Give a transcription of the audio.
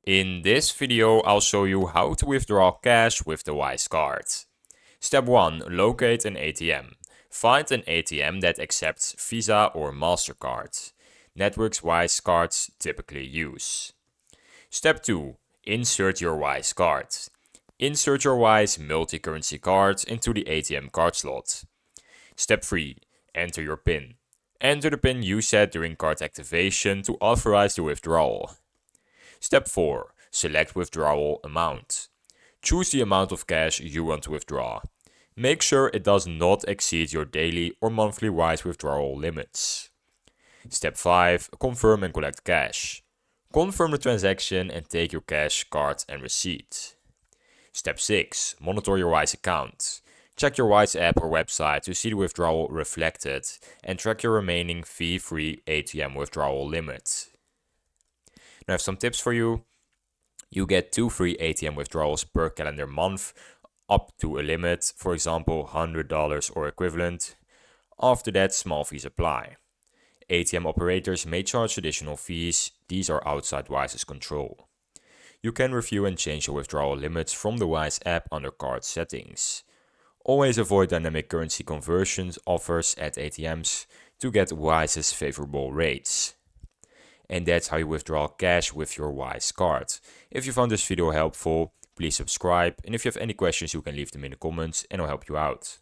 In this video, I'll show you how to withdraw cash with the Wise card. Step 1. Locate an ATM. Find an ATM that accepts Visa or MasterCard. Networks Wise cards typically use. Step 2. Insert your Wise card. Insert your Wise multi-currency card into the ATM card slot. Step 3. Enter your PIN. Enter the PIN you set during card activation to authorize the withdrawal. Step 4. Select withdrawal amount. Choose the amount of cash you want to withdraw. Make sure it does not exceed your daily or monthly Wise withdrawal limits. Step 5. Confirm and collect cash. Confirm the transaction and take your cash, card and receipt. Step 6. Monitor your Wise account. Check your Wise app or website to see the withdrawal reflected and track your remaining fee-free ATM withdrawal limit. Now I have some tips for you. You get 2 free ATM withdrawals per calendar month up to a limit, for example $100 or equivalent. After that, small fees apply. ATM operators may charge additional fees. These are outside Wise's control. You can review and change your withdrawal limits from the Wise app under card settings. Always avoid dynamic currency conversions offers at ATMs to get Wise's favorable rates. And that's how you withdraw cash with your Wise card. If you found this video helpful, please subscribe, and if you have any questions you can leave them in the comments and I'll help you out.